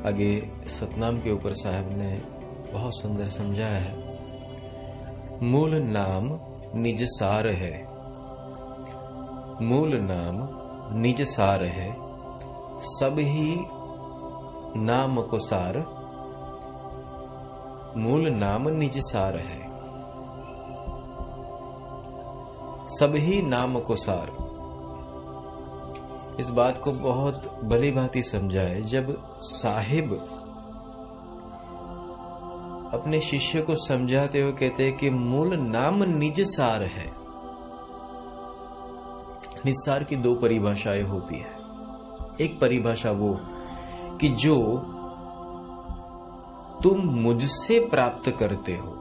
आगे सतनाम के ऊपर साहब ने बहुत सुंदर समझाया है। मूल नाम निज सार है, मूल नाम निज सार है, सब ही नाम को सार, मूल नाम निज सार है, सब ही नाम को सार। इस बात को बहुत भली भांति समझाए। जब साहिब अपने शिष्य को समझाते हुए कहते हैं कि मूल नाम निज सार है। निस्सार की दो परिभाषाएं होती है। एक परिभाषा वो कि जो तुम मुझसे प्राप्त करते हो,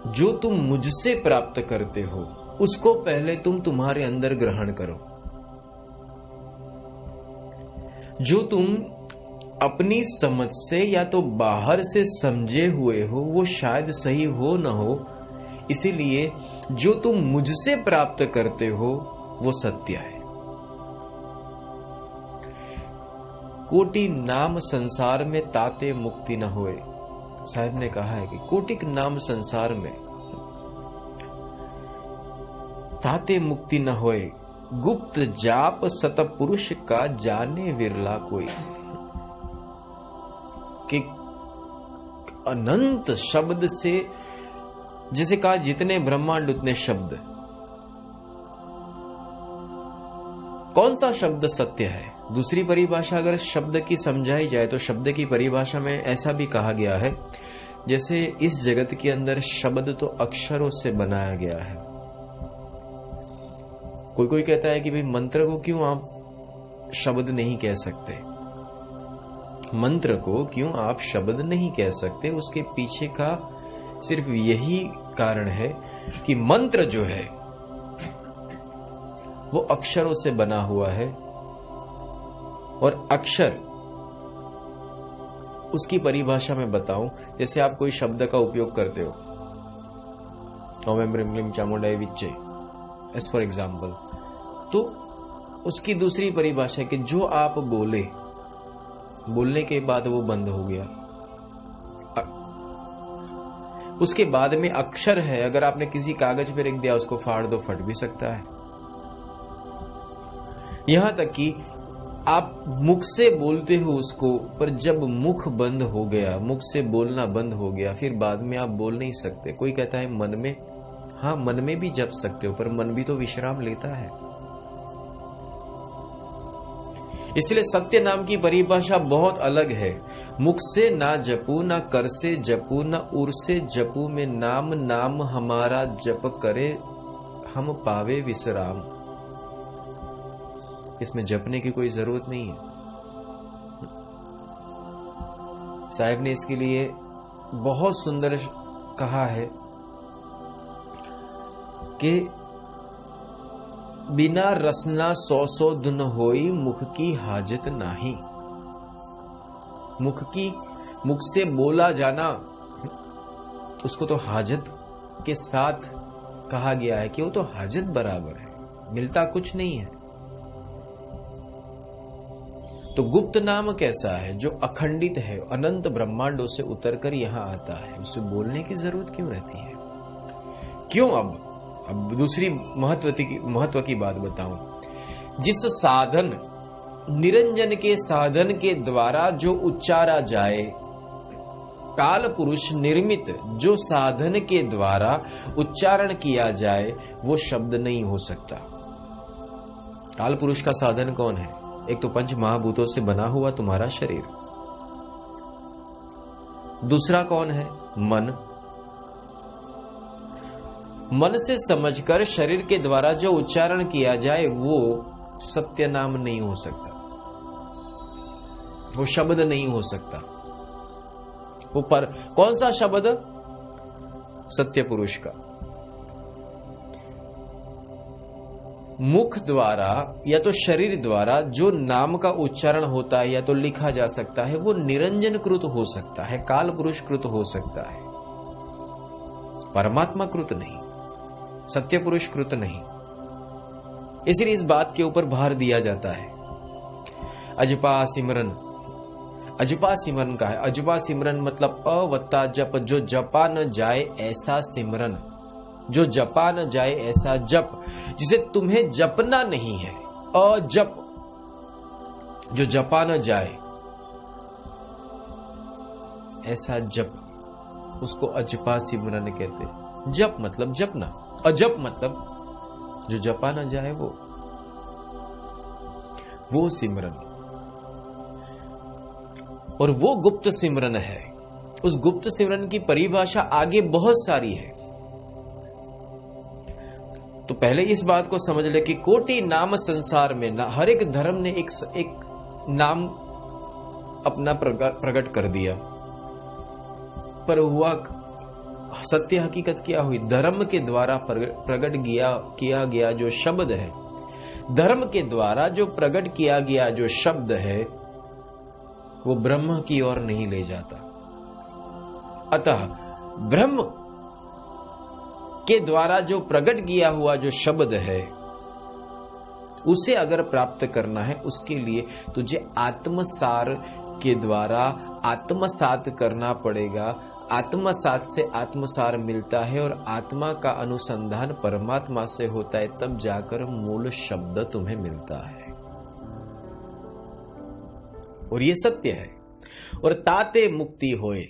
जो तुम मुझसे प्राप्त करते हो उसको पहले तुम तुम्हारे अंदर ग्रहण करो। जो तुम अपनी समझ से या तो बाहर से समझे हुए हो वो शायद सही हो न हो, इसीलिए जो तुम मुझसे प्राप्त करते हो वो सत्य है। कोटि नाम संसार में ताते मुक्ति न होए। साहब ने कहा है कि कोटिक नाम संसार में ताते मुक्ति न होए, गुप्त जाप सतपुरुष का जाने विरला कोई। कि अनंत शब्द से, जैसे कहा जितने ब्रह्मांड उतने शब्द, कौन सा शब्द सत्य है? दूसरी परिभाषा अगर शब्द की समझाई जाए तो शब्द की परिभाषा में ऐसा भी कहा गया है, जैसे इस जगत के अंदर शब्द तो अक्षरों से बनाया गया है। कोई कोई कहता है कि भाई मंत्र को क्यों आप शब्द नहीं कह सकते, मंत्र को क्यों आप शब्द नहीं कह सकते? उसके पीछे का सिर्फ यही कारण है कि मंत्र जो है वो अक्षरों से बना हुआ है, और अक्षर, उसकी परिभाषा में बताऊं, जैसे आप कोई शब्द का उपयोग करते हो, ओम ह्रीं क्लीं चामुंडाय विच्चे, एज फॉर एग्जाम्पल, तो उसकी दूसरी परिभाषा है कि जो आप बोले, बोलने के बाद वो बंद हो गया, उसके बाद में अक्षर है, अगर आपने किसी कागज पे रख दिया उसको फाड़ दो, फट भी सकता है। यहां तक कि आप मुख से बोलते हो उसको, पर जब मुख बंद हो गया, मुख से बोलना बंद हो गया, फिर बाद में आप बोल नहीं सकते। कोई कहता है मन में, हाँ मन में भी जप सकते हो, पर मन भी तो विश्राम लेता है। इसलिए सत्य नाम की परिभाषा बहुत अलग है। मुख से ना जपू, ना कर से जपू, ना उर से जपू, में नाम नाम हमारा जप करे, हम पावे विश्राम। इसमें जपने की कोई जरूरत नहीं है। साहब ने इसके लिए बहुत सुंदर कहा है कि बिना रसना सौ सौ धुन होई, मुख की हाजत नाही। मुख से बोला जाना, उसको तो हाजत के साथ कहा गया है कि वो तो हाजत बराबर है, मिलता कुछ नहीं है। तो गुप्त नाम कैसा है? जो अखंडित है, अनंत ब्रह्मांडों से उतरकर यहां आता है, उसे बोलने की जरूरत क्यों रहती है? क्यों? अब दूसरी महत्व की बात बताऊं। जिस साधन, निरंजन के साधन के द्वारा जो उच्चारा जाए, काल पुरुष निर्मित जो साधन के द्वारा उच्चारण किया जाए, वो शब्द नहीं हो सकता। काल पुरुष का साधन कौन है? एक तो पंच महाभूतों से बना हुआ तुम्हारा शरीर, दूसरा कौन है? मन। मन से समझकर शरीर के द्वारा जो उच्चारण किया जाए वो सत्य नाम नहीं हो सकता, वो शब्द नहीं हो सकता। वो पर कौन सा शब्द? सत्य पुरुष का। मुख द्वारा या तो शरीर द्वारा जो नाम का उच्चारण होता है या तो लिखा जा सकता है, वो निरंजन कृत हो सकता है, काल पुरुष कृत हो सकता है, परमात्मा कृत नहीं, सत्य पुरुष कृत नहीं। इसलिए इस बात के ऊपर भार दिया जाता है। अजपा सिमरन अजपा सिमरन का है। अजपा सिमरन मतलब अवत्ता जप, जो जपा न जाए ऐसा सिमरन, जो जपा न जाए ऐसा जप, जिसे तुम्हें जपना नहीं है। अजप, जो जपा न जाए ऐसा जप, उसको अजपा सिमरन कहते। जप मतलब जपना, अजप मतलब जो जपा न जाए वो सिमरन। और वो गुप्त सिमरन है। उस गुप्त सिमरन की परिभाषा आगे बहुत सारी है। तो पहले इस बात को समझ ले कि कोटि नाम संसार में ना, हर एक धर्म ने एक नाम अपना प्रकट कर दिया, पर हुआ सत्य हकीकत क्या हुई? धर्म के द्वारा प्रकट किया गया जो शब्द है, धर्म के द्वारा जो प्रकट किया गया जो शब्द है, वो ब्रह्म की ओर नहीं ले जाता। अतः ब्रह्म के द्वारा जो प्रकट किया हुआ जो शब्द है, उसे अगर प्राप्त करना है, उसके लिए तुझे आत्मसार के द्वारा आत्मसात करना पड़ेगा। आत्मसात से आत्मसार मिलता है और आत्मा का अनुसंधान परमात्मा से होता है, तब जाकर मूल शब्द तुम्हें मिलता है। और ये सत्य है। और ताते मुक्ति होए,